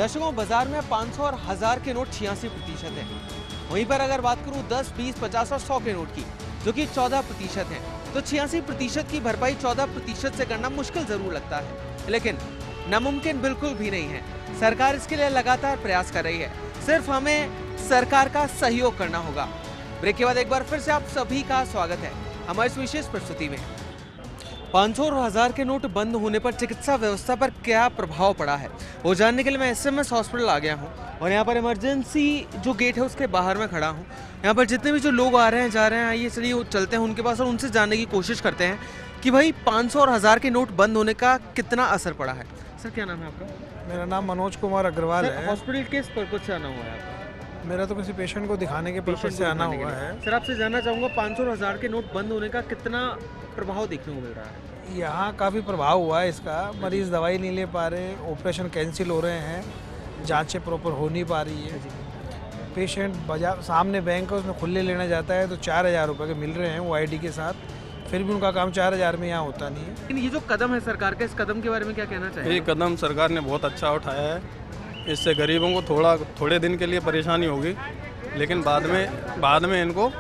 दर्शकों, बाजार में 500 और 1000 के नोट 86% है। वहीं पर अगर बात करूं 10, 20, 50 और 100 के नोट की, जो कि 14% है, तो 86% की भरपाई 14% से करना मुश्किल जरूर लगता है, लेकिन नामुमकिन बिल्कुल भी नहीं है। सरकार इसके लिए लगातार प्रयास कर रही है, सिर्फ हमें सरकार का सहयोग करना होगा। ब्रेक के बाद एक बार फिर से आप सभी का स्वागत है हमारी इस विशेष प्रस्तुति में। 500 और 1000 के नोट बंद होने पर चिकित्सा व्यवस्था पर क्या प्रभाव पड़ा है, वो जानने के लिए मैं SMS हॉस्पिटल आ गया हूँ और यहाँ पर इमरजेंसी जो गेट है उसके बाहर में खड़ा हूँ। यहाँ पर जितने भी जो लोग आ रहे हैं जा रहे हैं, आइए चलिए चलते हैं उनके पास और उनसे जानने की कोशिश करते हैं कि भाई 500 और 1000 के नोट बंद होने का कितना असर पड़ा है। सर, क्या नाम है आपका? मेरा नाम मनोज कुमार अग्रवाल है। हॉस्पिटल किस पर्पज से आना हुआ है आपका? मेरा तो किसी पेशेंट को दिखाने के पर्पज से आना हुआ है। सर, आपसे जानना चाहूँगा 500 और 1000 के नोट बंद होने का कितना प्रभाव देखने को मिल रहा है? यहाँ काफ़ी प्रभाव हुआ है इसका। मरीज़ दवाई नहीं ले पा रहे, ऑपरेशन कैंसिल हो रहे हैं, जांचें प्रॉपर हो नहीं पा रही है। पेशेंट बाजार सामने बैंक है उसमें खुले लेना जाता है तो 4000 रुपये के मिल रहे हैं वो ID के साथ, फिर भी उनका काम 4000 में यहाँ होता नहीं है। लेकिन ये जो कदम है सरकार का, इस कदम के बारे में क्या कहना चाहिए? ये कदम सरकार ने बहुत अच्छा उठाया है। इससे गरीबों को थोड़े दिन के लिए परेशानी होगी, लेकिन बाद में इनको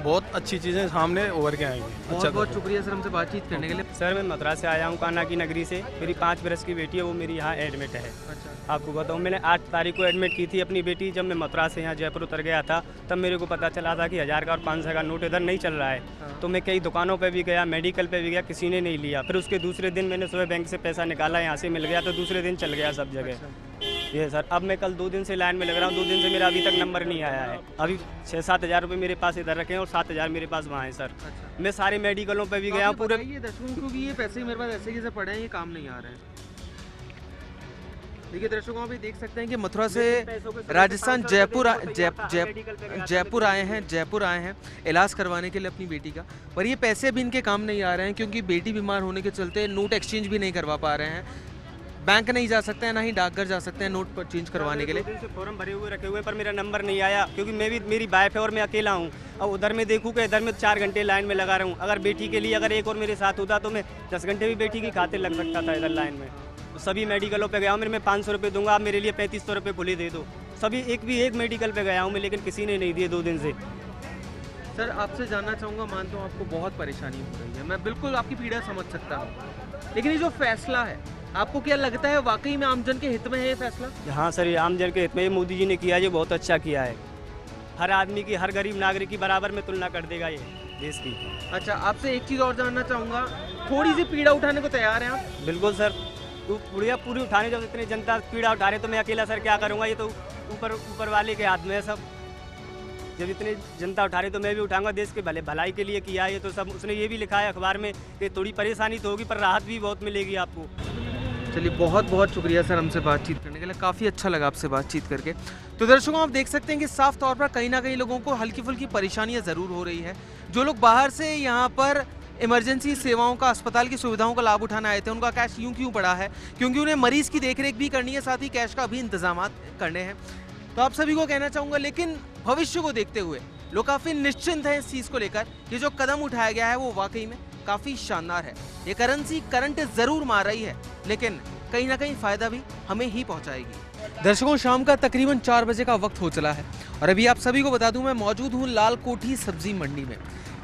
बहुत अच्छी चीज़ें सामने उभर के आएंगी। बहुत बहुत शुक्रिया सर हमसे बातचीत करने के लिए। सर, मैं मथुरा से आया हूँ, कान्हा की नगरी से। मेरी 5 बरस की बेटी है, वो मेरी यहाँ एडमिट है। अच्छा। आपको बताऊँ, मैंने 8 तारीख को एडमिट की थी अपनी बेटी। जब मैं मथुरा से यहाँ जयपुर उतर गया था तब मेरे को पता चला था कि 1000 का और 500 का नोट इधर नहीं चल रहा है। तो मैं कई दुकानों पर भी गया, मेडिकल पर भी गया, किसी ने नहीं लिया। फिर उसके दूसरे दिन मैंने सुबह बैंक से पैसा निकाला, यहाँ से मिल गया तो दूसरे दिन चल गया सब जगह। ये सर, अब मैं कल 2 दिन से लाइन में लग रहा हूँ। 2 दिन से मेरा अभी तक नंबर नहीं आया है। अभी 6-7 हज़ार रुपये मेरे पास इधर रखे हैं और 7000 मेरे पास वहाँ है सर। मैं सारे मेडिकलों पे भी गया हूँ पूरे। ये दर्शकों, क्योंकि ये पैसे मेरे पास ऐसे कैसे पड़े हैं, ये काम नहीं आ रहे हैं। देखिए दर्शकों, आप ये देख सकते हैं कि मथुरा से राजस्थान जयपुर आए हैं इलाज करवाने के लिए अपनी बेटी का, पर ये पैसे भी इनके काम नहीं आ रहे हैं क्योंकि बेटी बीमार होने के चलते नोट एक्सचेंज भी नहीं करवा पा रहे हैं। बैंक नहीं जा सकते हैं, ना ही डाकघर जा सकते हैं नोट पर चेंज करवाने के लिए। 2 दिन से फॉर्म भरे हुए रखे हुए पर मेरा नंबर नहीं आया, क्योंकि मेरी वाइफ है और मैं अकेला हूँ। अब उधर में देखूँ कि इधर में 4 घंटे लाइन में लगा रहा हूँ। अगर बेटी के लिए अगर एक और मेरे साथ होता तो मैं 10 घंटे भी बेटी की खातिर लग सकता था इधर लाइन में। तो सभी मेडिकलों पे गया हूँ, मैं 500 रुपये दूंगा, आप मेरे लिए 3500 रुपये खुले दे दो। सभी एक मेडिकल पे गया हूँ मैं, लेकिन किसी ने नहीं दिए 2 दिन से। सर, आपसे जानना चाहूँगा, मानता हूँ आपको बहुत परेशानी हो रही है, मैं बिल्कुल आपकी पीड़ा समझ सकता हूँ, लेकिन ये जो फैसला है आपको क्या लगता है वाकई में आमजन के हित में है ये फैसला? हाँ सर, ये आमजन के हित में मोदी जी ने किया, ये बहुत अच्छा किया है। हर आदमी की, हर गरीब नागरिक की बराबर में तुलना कर देगा ये देश की। अच्छा, आपसे एक चीज़ और जानना चाहूँगा, थोड़ी सी पीड़ा उठाने को तैयार हैं आप? बिल्कुल सर, पूरी उठाने, जब इतनी जनता पीड़ा उठा रहे तो मैं अकेला सर क्या करूँगा? ये तो ऊपर वाले के हाथ में है सब। जब इतनी जनता उठा रही तो मैं भी उठाऊंगा। देश के भलाई के लिए किया है ये तो सब। उसने ये भी लिखा है अखबार में कि थोड़ी परेशानी तो होगी पर राहत भी बहुत मिलेगी आपको। चलिए, बहुत बहुत शुक्रिया सर हमसे बातचीत करने के लिए, काफ़ी अच्छा लगा आपसे बातचीत करके। तो दर्शकों, आप देख सकते हैं कि साफ तौर पर कहीं ना कहीं लोगों को हल्की फुल्की परेशानियां ज़रूर हो रही है। जो लोग बाहर से यहाँ पर इमरजेंसी सेवाओं का, अस्पताल की सुविधाओं का लाभ उठाने आए थे, उनका कैश यूं क्यों पड़ा है? क्योंकि उन्हें मरीज़ की देखरेख भी करनी है, साथ ही कैश का भी इंतजाम करने हैं। तो आप सभी को कहना चाहूँगा, लेकिन भविष्य को देखते हुए लोग काफ़ी निश्चिंत हैं इस चीज़ को लेकर। ये जो कदम उठाया गया है वो वाकई में काफ़ी शानदार है। ये करेंसी करंट ज़रूर मार रही है, लेकिन कहीं ना कहीं फ़ायदा भी हमें ही पहुंचाएगी। दर्शकों, शाम का तकरीबन 4 बजे का वक्त हो चला है और अभी आप सभी को बता दूं, मैं मौजूद हूं लाल कोठी सब्जी मंडी में।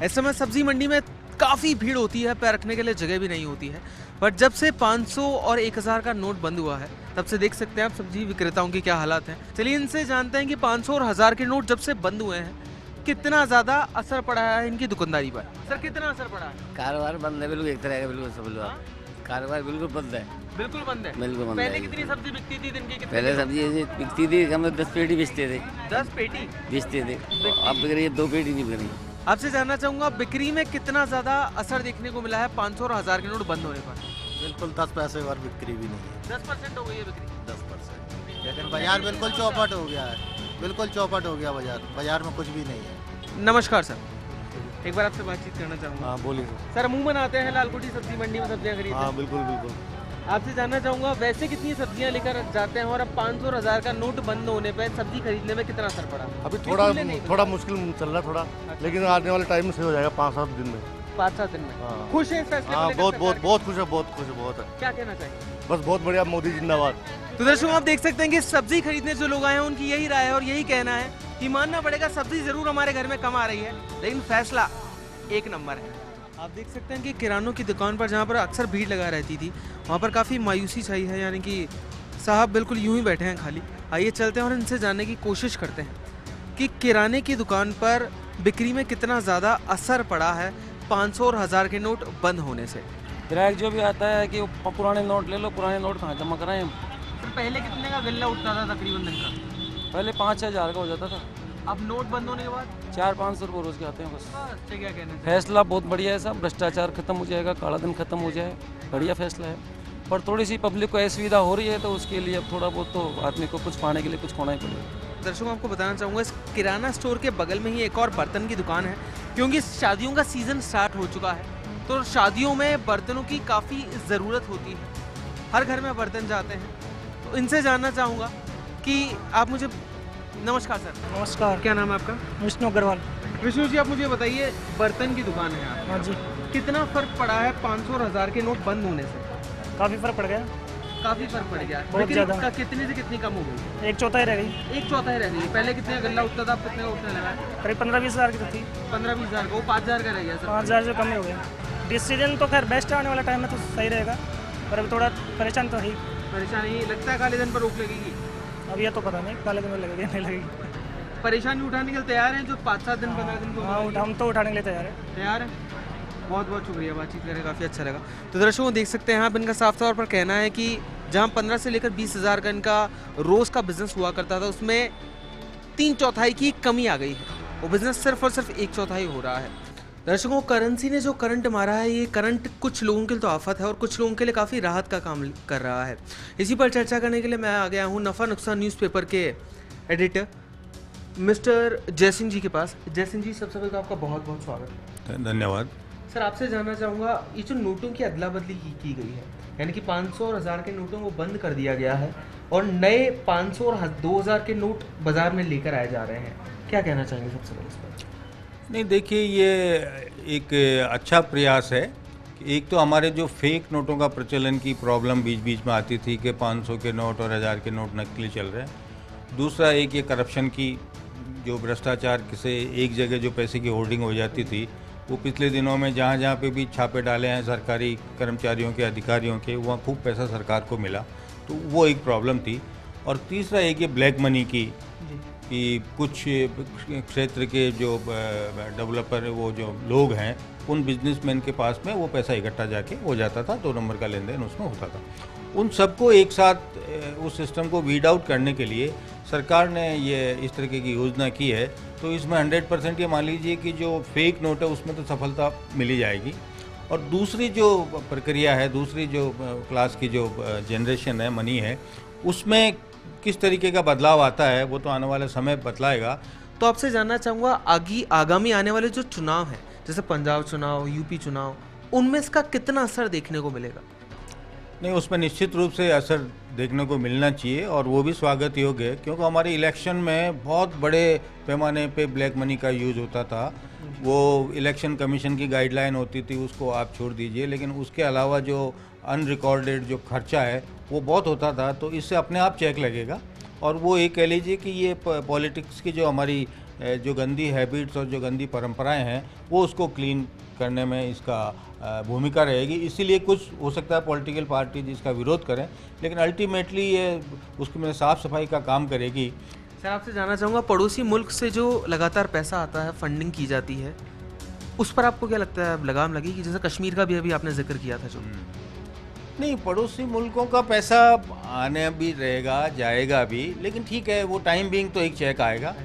इस समय सब्जी मंडी में काफ़ी भीड़ होती है, पैर रखने के लिए जगह भी नहीं होती है, पर जब से 500 और 1000 का नोट बंद हुआ है तब से देख सकते हैं आप सब्जी विक्रेताओं की क्या हालात हैं। चलिए इनसे जानते हैं कि 500 और 1000 के नोट जब से बंद हुए हैं कितना ज़्यादा असर पड़ा है इनकी दुकानदारी पर। सर, कितना असर पड़ा है? कारोबार बंद है बिल्कुल, एक तरह का बिल्कुल सब लोग। कारोबार बिल्कुल बंद है। बिल्कुल बंद है? बिल्कुल बंद है। पहले कितनी सब्जी बिकती थी दिन की? पहले सब्जी ऐसे बिकती थी, हम 10 पेटी बेचते थे। 10 पेटी बेचते थे, अब बिक रही है 2 पेटी नहीं बिक रही। आपसे जानना चाहूँगा, बिक्री में कितना ज़्यादा असर देखने को मिला है 500 और 1000 के नोट बंद होने पर? बिल्कुल 10 पैसे और बिक्री भी नहीं है। 10% हो गई है बिक्री? 10%। लेकिन बाजार बिल्कुल चौपट हो गया है, बिल्कुल चौपट हो गया बाजार में कुछ भी नहीं है। नमस्कार सर, एक बार आपसे बातचीत करना चाहूँगा। हाँ बोलिए सर, अमूमन आते हैं लाल कोठी सब्जी मंडी में सब्जियाँ खरीदने। हाँ बिल्कुल बिल्कुल। आपसे जानना चाहूँगा, वैसे कितनी सब्जियाँ लेकर जाते हैं और अब 500 और 1000 का नोट बंद होने पर सब्जी खरीदने में कितना असर पड़ा? अभी थोड़ा मुश्किल चल रहा है थोड़ा, लेकिन आने वाले टाइम में सही हो जाएगा 5-7 दिन में। 5-7 दिन में? हाँ। खुश है इस फैसले को हाँ, लेकर बहुत सरकार बहुत के? बहुत खुश है, बहुत खुश है, बहुत है। क्या कहना चाहिए? बस बहुत बढ़िया, मोदी जिंदाबाद। तो दर्शकों आप देख सकते हैं कि सब्जी खरीदने जो लोग आए हैं उनकी यही राय है और यही कहना है कि मानना पड़ेगा सब्जी जरूर हमारे घर में कम आ रही है लेकिन फैसला एक नंबर है। आप देख सकते हैं कि किरानों की दुकान पर जहाँ पर अक्सर भीड़ लगा रहती थी वहाँ पर काफ़ी मायूसी छाई है, यानी कि साहब बिल्कुल यूं ही बैठे हैं खाली। आइए चलते हैं और इनसे जानने की कोशिश करते हैं कि किराने की दुकान पर बिक्री में कितना ज़्यादा असर पड़ा है 500 और 1000 के नोट बंद होने से। ग्राहक जो भी आता है कि वो पुराने नोट ले लो, पुराने नोट कहाँ जमा कराएं हम। तो पहले कितने का गल्ला उठता था तकरीबन दिन का? पहले 5-6 हज़ार का हो जाता था, अब नोट बंद होने के बाद 400-500 रुपये रोज़ के आते हैं बस। अच्छा, क्या कहना है? फैसला बहुत बढ़िया है साहब, भ्रष्टाचार खत्म हो जाएगा, काला धन खत्म हो जाए, बढ़िया फैसला है। पर थोड़ी सी पब्लिक को असुविधा हो रही है तो उसके लिए अब थोड़ा बहुत तो आदमी को कुछ पाने के लिए कुछ खोना ही पड़ेगा। दर्शकों आपको बताना चाहूँगा इस किराना स्टोर के बगल में ही एक और बर्तन की दुकान है, क्योंकि शादियों का सीज़न स्टार्ट हो चुका है तो शादियों में बर्तनों की काफ़ी ज़रूरत होती है, हर घर में बर्तन जाते हैं। तो इनसे जानना चाहूँगा कि आप मुझे, नमस्कार सर। नमस्कार, क्या नाम है आपका? विष्णु अग्रवाल। विष्णु जी, आप मुझे बताइए बर्तन की दुकान है आप, हाँ जी, कितना फ़र्क पड़ा है 500 और 1000 के नोट बंद होने से? काफ़ी फर्क पड़ गया, काफ़ी फर्क पड़ गया। बहुत बिक्री ज़्यादा। का कितने से कितनी कम हो गई? 1/4 रह गई, 1/4 रह गई। पहले कितने का गल्ला उठता था, अब कितने का उठने लगा है? करीब 15-20 हज़ार की तो थी, 15-20 हज़ार का, वो 5000 का रह गया सर। 5 हज़ार से कम ही हो गया। डिसीजन तो खैर बेस्ट आने वाला टाइम में तो सही रहेगा, पर अभी थोड़ा परेशान तो है ही। परेशानी लगता है काले धन पर रोक लगेगी? अब ये तो पता नहीं काले दिन में लगेगी नहीं लगेगी। परेशानी उठाने के लिए तैयार हैं जो 5-7 दिन 15 दिन को हाँ, हम तो उठाने के लिए तैयार है। तैयार है। बहुत बहुत शुक्रिया, बातचीत करके काफ़ी अच्छा लगा। तो दर्शकों देख सकते हैं आप, इनका साफ तौर पर कहना है कि जहां 15 से लेकर 20 हज़ार का इनका रोज़ का बिजनेस हुआ करता था उसमें 3/4 की कमी आ गई है, वो बिजनेस सिर्फ और सिर्फ 1/4 हो रहा है। दर्शकों, करेंसी ने जो करंट मारा है, ये करंट कुछ लोगों के लिए तो आफत है और कुछ लोगों के लिए काफ़ी राहत का काम कर रहा है। इसी पर चर्चा करने के लिए मैं आ गया हूँ नफ़ा नुकसान न्यूज़पेपर के एडिटर मिस्टर जयसिंह जी के पास। जयसिंह जी, सबसे पहले तो आपका बहुत बहुत स्वागत है। धन्यवाद। सर, आपसे जानना चाहूँगा, ये जो नोटों की अदला बदली की गई है, यानी कि 500 और 1000 के नोटों को बंद कर दिया गया है और नए 500 और 2000 के नोट बाजार में लेकर आए जा रहे हैं, क्या कहना चाहेंगे सबसे पहले इस पर? नहीं, देखिए, ये एक अच्छा प्रयास है। एक तो हमारे जो फेक नोटों का प्रचलन की प्रॉब्लम बीच बीच में आती थी कि 500 के नोट और 1000 के नोट नकली चल रहे हैं। दूसरा, एक ये करप्शन की जो भ्रष्टाचार से एक जगह जो पैसे की होर्डिंग हो जाती थी, वो पिछले दिनों में जहाँ जहाँ पे भी छापे डाले हैं सरकारी कर्मचारियों के, अधिकारियों के, वहाँ खूब पैसा सरकार को मिला, तो वो एक प्रॉब्लम थी। और तीसरा एक ये ब्लैक मनी की कि कुछ क्षेत्र के जो डेवलपर, वो जो लोग हैं, उन बिजनेसमैन के पास में वो पैसा इकट्ठा जाके हो जाता था, 2 नंबर का लेन देन उसमें होता था। उन सबको एक साथ उस सिस्टम को वीड आउट करने के लिए सरकार ने ये इस तरीके की योजना की है। तो इसमें 100% ये मान लीजिए कि जो फेक नोट है उसमें तो सफलता मिली जाएगी। और दूसरी जो प्रक्रिया है, दूसरी जो क्लास की जो जनरेशन है, मनी है, उसमें किस तरीके का बदलाव आता है वो तो आने वाले समय बतलाएगा। तो आपसे जानना चाहूँगा, आगामी आने वाले जो चुनाव हैं, जैसे पंजाब चुनाव, यूपी चुनाव, उनमें इसका कितना असर देखने को मिलेगा? नहीं, उसमें निश्चित रूप से असर देखने को मिलना चाहिए और वो भी स्वागत योग्य है, क्योंकि हमारे इलेक्शन में बहुत बड़े पैमाने पे ब्लैक मनी का यूज़ होता था। वो इलेक्शन कमीशन की गाइडलाइन होती थी, उसको आप छोड़ दीजिए, लेकिन उसके अलावा जो अनरिकॉर्डेड जो खर्चा है वो बहुत होता था। तो इससे अपने आप चेक लगेगा और वो ये कह लीजिए कि ये पॉलिटिक्स की जो हमारी जो गंदी हैबिट्स और जो गंदी परंपराएं हैं, वो उसको क्लीन करने में इसका भूमिका रहेगी। इसीलिए कुछ हो सकता है पॉलिटिकल पार्टी जिसका विरोध करें, लेकिन अल्टीमेटली ये उसमें साफ़ सफाई का काम करेगी। सर, आपसे जानना चाहूँगा, पड़ोसी मुल्क से जो लगातार पैसा आता है, फंडिंग की जाती है, उस पर आपको क्या लगता है लगाम लगेगी? जैसे कश्मीर का भी अभी आपने जिक्र किया था जो। नहीं, पड़ोसी मुल्कों का पैसा आने भी रहेगा, जाएगा भी, लेकिन ठीक है, वो टाइम बीइंग तो एक चेक आएगा,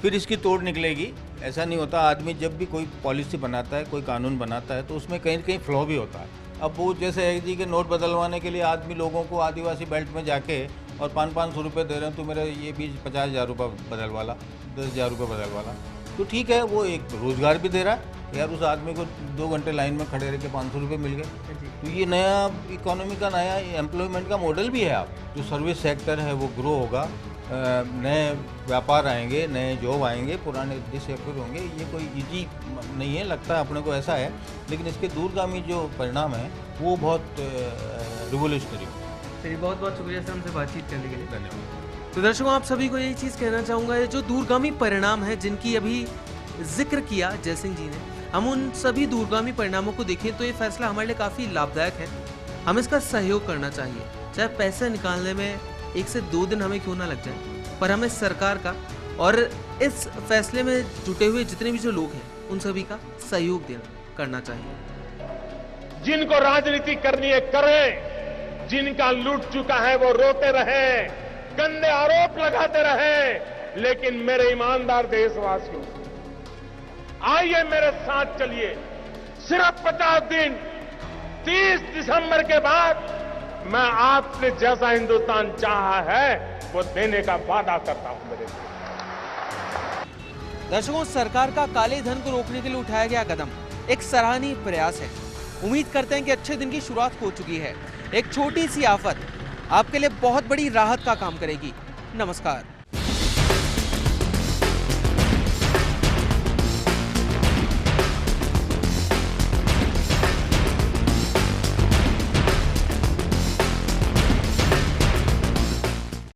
फिर इसकी तोड़ निकलेगी। ऐसा नहीं होता, आदमी जब भी कोई पॉलिसी बनाता है, कोई कानून बनाता है, तो उसमें कहीं कहीं फ्लॉ भी होता है। अब वो जैसे है जी कि नोट बदलवाने के लिए आदमी लोगों को आदिवासी बेल्ट में जाके और 500-500 रुपये दे रहे हैं, तो मेरा ये भी 50,000 रुपये बदलवाला, 10,000 रुपये बदलवाला, तो ठीक है, वो एक रोज़गार भी दे रहा है यार, उस आदमी को 2 घंटे लाइन में खड़े रह के 500 रुपये मिल गए। तो ये नया इकोनॉमी का, नया एम्प्लॉयमेंट का मॉडल भी है। आप जो सर्विस सेक्टर है वो ग्रो होगा, नए व्यापार आएंगे, नए जॉब आएंगे, पुराने डिसअपियर होंगे। ये कोई इजी नहीं है, लगता है अपने को ऐसा है, लेकिन इसके दूरगामी जो परिणाम है वो बहुत रिवोल्यूशनरी। चलिए बहुत बहुत शुक्रिया सर हमसे बातचीत करने के लिए। धन्यवाद। तो दर्शकों आप सभी को यही चीज़ कहना चाहूँगा, ये जो दूरगामी परिणाम है जिनकी अभी जिक्र किया जय सिंह जी ने, हम उन सभी दूरगामी परिणामों को देखें तो ये फैसला हमारे लिए काफ़ी लाभदायक है। हमें इसका सहयोग करना चाहिए, चाहे पैसे निकालने में 1 से 2 दिन हमें क्यों ना लग जाए, पर हमें सरकार का और इस फैसले में जुटे हुए जितने भी जो लोग हैं उन सभी का सहयोग देना करना चाहिए। जिनको राजनीति करनी है करें, जिनका लूट चुका है वो रोते रहे, गंदे आरोप लगाते रहे, लेकिन मेरे ईमानदार देशवासियों, आइए मेरे साथ चलिए। सिर्फ 50 दिन, 30 दिसंबर के बाद मैं आपने जैसा हिंदुस्तान चाहा है वो देने का वादा करता हूं मेरे लिए। दर्शकों, सरकार का काले धन को रोकने के लिए उठाया गया कदम एक सराहनीय प्रयास है। उम्मीद करते हैं कि अच्छे दिन की शुरुआत हो चुकी है। एक छोटी सी आफत आपके लिए बहुत बड़ी राहत का काम करेगी। नमस्कार।